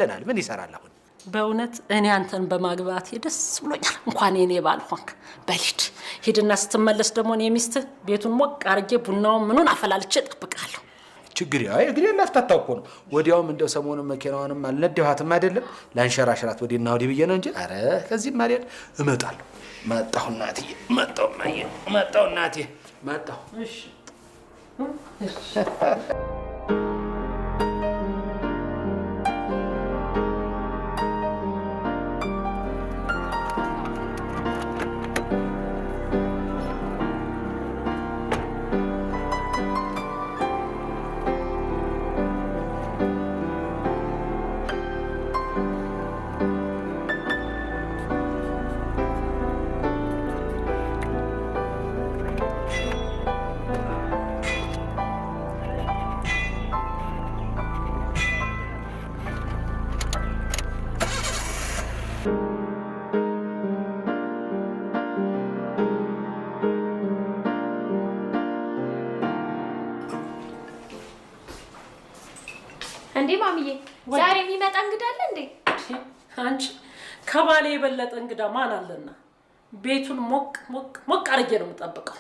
ደናል ምን ይሰራል አሁን በእውነት እኔ አንተን በማግባቴ ደስ ብሎኛል እንኳን እኔ ባልሆንክ በልድ ሄድና ስትመለስ ደግሞ እኔ ሚስት ቤቱን ሞቅ አርጌ ቡናውን ምኑን አፈላልቼ እጠብቃለሁ ችግር ያው እግሬ ላፍታታው እኮ ነው ወዲያውም እንደው ሰሞኑን መኪናዋንም አልነደዋትም አይደለም ላንሸራሽራት ወዲና ወዲ ብዬ ነው እንጂ አረ ከዚህ ማሪያል እመጣለሁ መጣሁ እናቴ መጣሁ እናቴ መጣሁ እሺ እንዴ ማሚዬ ዛሬ የሚመጣ እንግዳ አለ እንዴ? አንቺ ከባሌ የበለጠ እንግዳ ማን አለና ቤቱን ሞቅ አርጌ ነው የምጠብቀው።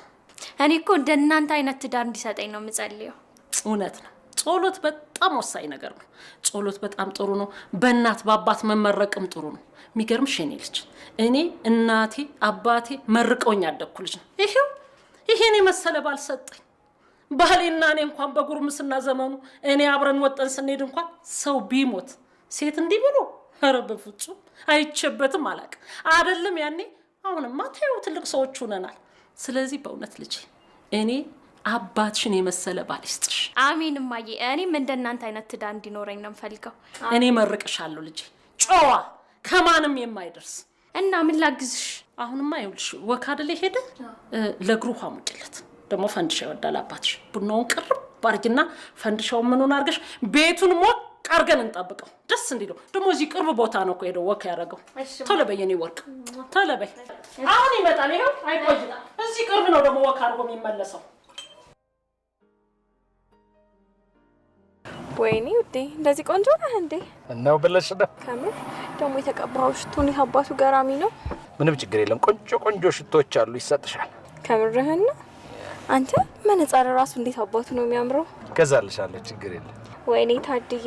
እኔ እኮ እንደናንተ አይነት ትዳር እንዲሰጠኝ ነው የምጸልየው። እውነት ነው። ጸሎት በጣም ወሳኝ ነገር ነው። ጸሎት በጣም ጥሩ ነው። በእናት በአባት መመረቅም ጥሩ ነው። የሚገርምሽ የኔ ልጅ እኔ እናቴ አባቴ መርቀውኝ ያደኩ ልጅ ነው። ይሄን የመሰለ ባል ሰጠኝ። ባሌና እኔ እንኳን በጉርምስና ዘመኑ እኔ አብረን ወጠን ስንሄድ እንኳን ሰው ቢሞት ሴት እንዲህ ብሎ ኧረ በፍጹም አይቼበትም አላቅ አይደለም ያኔ አሁንማ ታዩ ትልቅ ሰዎች ሆነናል። ስለዚህ በእውነት ልጅ እኔ አባትሽን የመሰለ ባል ይስጥሽ። አሜን እማዬ። እኔም እንደናንተ አይነት ትዳር እንዲኖረኝ ነው የምፈልገው። እኔ መርቅሻለሁ ልጅ ጨዋ ከማንም የማይደርስ እና ምን ላግዝሽ? አሁንማ ይኸውልሽ ወካ አይደል ሄደ ለግሩ ውሃ ሙጭለት ደግሞ ፈንድሻ ይወዳል አባትሽ። ቡናውን ቅርብ ባርጊና ፈንድሻው ምኑን አርገሽ ቤቱን ሞቅ አርገን እንጠብቀው ደስ እንዲለው። ደግሞ እዚህ ቅርብ ቦታ ነው እኮ ሄደው ወካ ያደረገው። ቶሎ በይ የኔ ወርቅ ቶሎ በይ። አሁን ይመጣል። ይሄው አይቆይታ እዚህ ቅርብ ነው ደግሞ ወካ አርጎ የሚመለሰው። ወይኔ ውዴ እንደዚህ ቆንጆ ነህ እንዴ? ነው ብለሽ ነው? ከምር ደግሞ የተቀባው ሽቶ ነው አባቱ ገራሚ ነው። ምንም ችግር የለም። ቆንጆ ሽቶች አሉ ይሰጥሻል። ከምርህን ነው? አንተ መነጽር ራሱ እንዴት አባቱ ነው የሚያምረው። ገዛልሻለሁ ችግር የለም። ወይኔ ታድዬ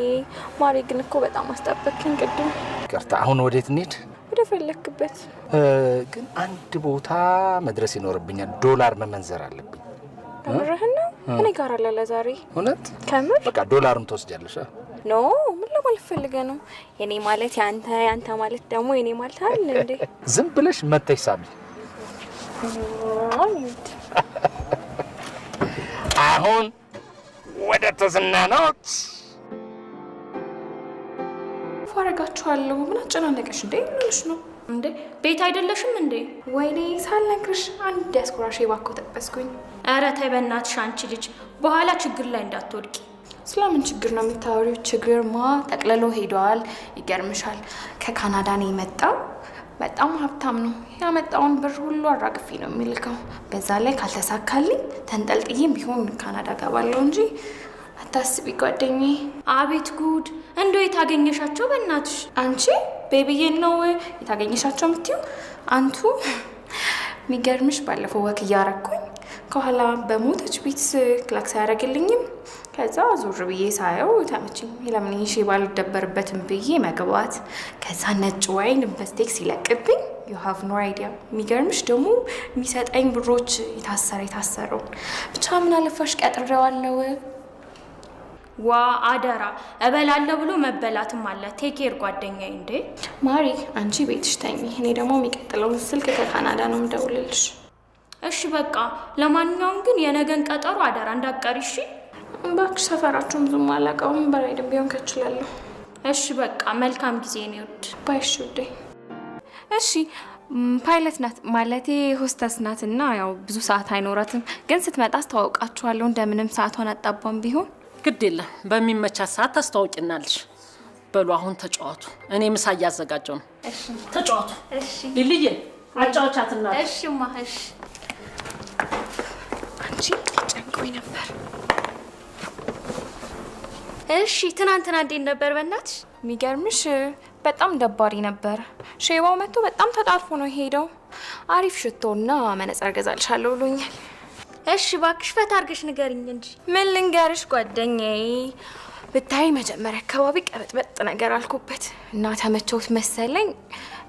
ማሪ ግን እኮ በጣም አስጠበቅኝ ቅድም። ይቅርታ አሁን ወዴት እንሂድ? ወደ ፈለክበት። ግን አንድ ቦታ መድረስ ይኖርብኛል። ዶላር መመንዘር አለብኝ። ከምርህን ነው? እኔ ጋር አለ ለዛሬ። እውነት? ከምር? በቃ ዶላሩን ትወስጃለሽ? ኖ ምን ለማለት ፈልገህ ነው? የኔ ማለት ያንተ ማለት ደግሞ የኔ ማለት አይደል እንዴ? ዝም ብለሽ መተሽ ሳሚ። አሁን ወደ ተዝናኖት ፈረጋችኋለሁ። ምን አጨናነቀሽ እንዴ? ምንሽ ነው እንዴ? ቤት አይደለሽም እንዴ? ወይኔ ሳልነግርሽ አንድ ያስኩራሽ ባኮ ተቀበስኩኝ። ኧረ ተይ በእናትሽ አንቺ ልጅ በኋላ ችግር ላይ እንዳትወድቂ። ስለምን ችግር ነው የምታወሪው? ችግርማ ጠቅልሎ ሄዷል። ይገርምሻል ከካናዳ ነው የመጣው። በጣም ሀብታም ነው። ያመጣውን ብር ሁሉ አራግፌ ነው የሚልከው። በዛ ላይ ካልተሳካልኝ ተንጠልጥዬም ቢሆን ካናዳ ገባለሁ እንጂ አታስቢ ጓደኛዬ። አቤት ጉድ! እንደው የታገኘሻቸው በእናትሽ? አንቺ ቤቢዬን ነው የታገኘሻቸው የምትይው? አንቱ የሚገርምሽ ባለፈው ወክ እያረኩኝ ከኋላ በሞተች ቤት ክላክስ አያደርግልኝም። ከዛ ዞር ብዬ ሳየው ተመችኝ። ለምን ይሄ ባልደበርበትም ብዬ መግባት። ከዛ ነጭ ዋይን በስቴክስ ይለቅብኝ። you have no idea። የሚገርምሽ ደግሞ የሚሰጠኝ ብሮች የታሰረው ብቻ ምን አለፋሽ ቀጥሬዋለሁ። ዋ አደራ እበላለሁ ብሎ መበላትም አለ። ቴክ ኬር ጓደኛዬ። እንዴ ማሪ አንቺ ቤትሽ ተኝ፣ እኔ ደግሞ የሚቀጥለውን ስልክ ከካናዳ ነው የምደውልልሽ። እሺ በቃ ለማንኛውም ግን የነገን ቀጠሮ አደራ እንዳትቀሪ እሺ። እባክሽ ሰፈራችሁን ብዙም አላውቀውም። በራይድም ቢሆን ከችላለሁ። እሺ በቃ መልካም ጊዜ ነው ይወድ ባይሽ ውዴ። እሺ ፓይለት ናት ማለቴ ሆስተስ ናትና ያው ብዙ ሰዓት አይኖራትም፣ ግን ስትመጣ አስተዋውቃችኋለሁ። እንደምንም ሰዓቷን አጣባም ቢሆን ግድ የለም በሚመቻት ሰዓት ታስተዋውቂናለሽ። በሉ አሁን ተጫዋቱ። እኔ ምሳ እያዘጋጀው ነው። እሺ ተጫዋቱ። እሺ ሊልዬ አጫውቻትና። እሺ ማህሽ አንቺ ጨንቆኝ ነበር። እሺ ትናንትና እንዴት ነበር በእናትሽ? የሚገርምሽ በጣም ደባሪ ነበር። ሼባው መጥቶ በጣም ተጣርፎ ነው ሄደው። አሪፍ ሽቶና መነጽር ገዛልሻለሁ ብሎኛል። እሺ እባክሽ ፈታ አድርገሽ ንገሪኝ እንጂ። ምን ልንገርሽ ጓደኛዬ፣ ብታይ መጀመሪያ አካባቢ ቀበጥበጥ ነገር አልኩበት እና ተመቸውት መሰለኝ።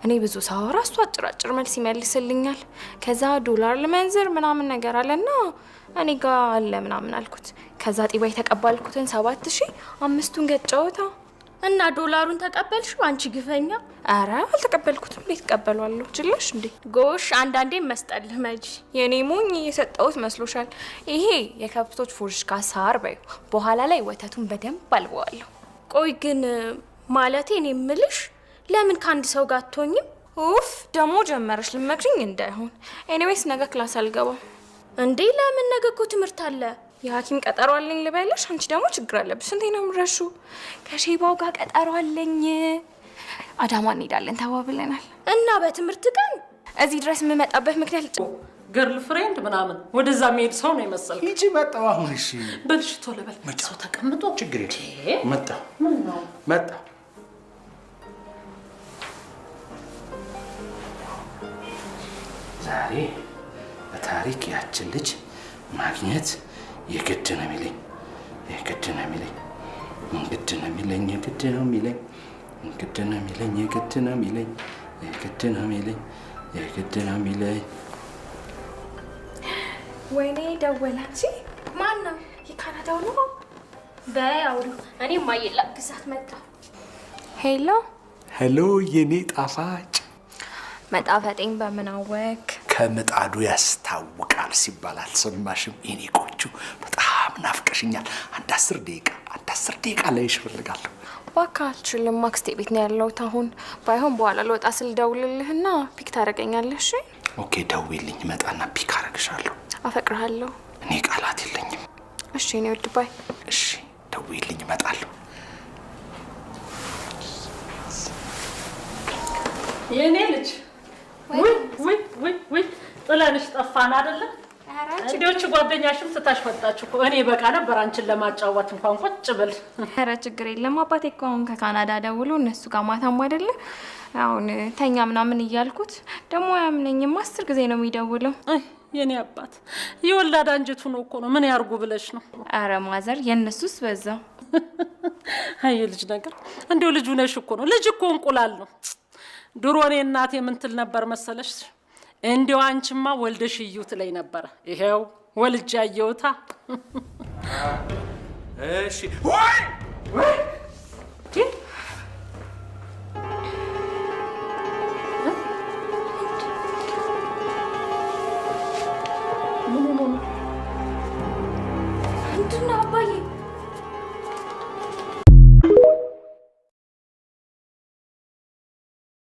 እኔ ብዙ ሳወራ እሱ አጭራጭር መልስ ይመልስልኛል። ከዛ ዶላር ልመንዝር ምናምን ነገር አለና እኔ ጋር አለ ምናምን አልኩት። ከዛ ጢባ የተቀባልኩትን 7000 5ቱን ገጨውታ እና ዶላሩን ተቀበልሽው አንቺ ግፈኛ? አረ አልተቀበልኩትም። እንዴት ተቀበሏለሁ? ችላሽ እንዴ? ጎሽ አንዳንዴ መስጠልህ መጂ። የኔ ሞኝ የሰጠሁት መስሎሻል? ይሄ የከብቶች ፉርሽካ ሳር በዩ። በኋላ ላይ ወተቱን በደንብ አልበዋለሁ። ቆይ ግን ማለቴ እኔ የምልሽ ለምን ከአንድ ሰው ጋር አትሆኝም? ኡፍ ደግሞ ጀመረሽ ልመክሪኝ እንዳይሆን። ኤኒዌይስ ነገ ክላስ አልገባም። እንዴ ለምን? ነገ እኮ ትምህርት አለ። የሐኪም ቀጠሮ አለኝ ልበልሽ? አንቺ ደግሞ ችግር አለብሽ። እንዴ ነው ምረሹ? ከሼባው ጋር ቀጠሮ አለኝ። አዳማ እንሄዳለን ተባብለናል። እና በትምህርት ቀን እዚህ ድረስ የምመጣበት ምክንያት ገርል ፍሬንድ ምናምን ወደዛ የሚሄድ ሰው ነው የመሰል። ሂጂ መጣሁ። አሁን እሺ በልሽ ቶሎ በል። ሰው ተቀምጦ ችግር የለም። መጣሁ ምን ነው መጣሁ። ዛሬ በታሪክ ያችን ልጅ ማግኘት የግድ ነው የሚለኝ። የግድ ነው የሚለኝ። የግድ ነው የሚለኝ። የግድ ነው የሚለኝ። የግድ ነው የሚለኝ። የግድ ነው የሚለኝ። የግድ ነው የሚለኝ። የግድ ነው የሚለኝ። ወይኔ ደወላች። ማን ነው? የካናዳው ነው። በይ አውሪው። እኔ ማየላ ግዛት መጣ። ሄሎ ሄሎ የኔ ጣፋጭ። መጣፈጤን በምን አወክ? ከምጣዱ ያስታውቃል ሲባል አልሰማሽም? የኔ ቆንጆ በጣም ናፍቀሽኛል። አንድ 10 ደቂቃ ላይሽ እፈልጋለሁ። እባክህ አልችልም። አክስቴ ቤት ነው ያለሁት አሁን። ባይሆን በኋላ ልወጣ ስል ደውልልህና ፒክ ታደርገኛለህ? እሺ ኦኬ፣ ደውይልኝ። እመጣና ፒክ አደርግሻለሁ። አፈቅርሃለሁ። እኔ ቃላት የለኝም። እሺ እኔ ውድ ባይ። እሺ ደውይልኝ፣ እመጣለሁ። የኔ ልጅ ወይ ጥለንሽ ጠፋን አይደለ? እንዴዎች ጓደኛሽም ትታሽ መጣች እኮ። እኔ በቃ ነበር አንቺን ለማጫወት እንኳን ቁጭ ብል። ኧረ ችግር የለም። አባቴ እኮ አሁን ከካናዳ ደውሎ እነሱ ጋር ማታም አይደለ አሁን ተኛ ምናምን እያልኩት ደግሞ አያምነኝም። 10 ጊዜ ነው የሚደውለው። የኔ አባት የወላድ አንጀቱ ነው እኮ ነው። ምን ያርጉ ብለሽ ነው? አረ ማዘር የነሱስ በዛው። አይ ልጅ ነገር እንደው ልጅ ነሽ እኮ ነው። ልጅ እኮ እንቁላል ነው። ድሮ እኔ እናቴ ምን ትል ነበር መሰለሽ? እንደው አንቺማ ወልደሽ እዩት ላይ ነበር። ይሄው ወልጄ አየሁታ። እሺ ወይ ምንድን ነው አባዬ?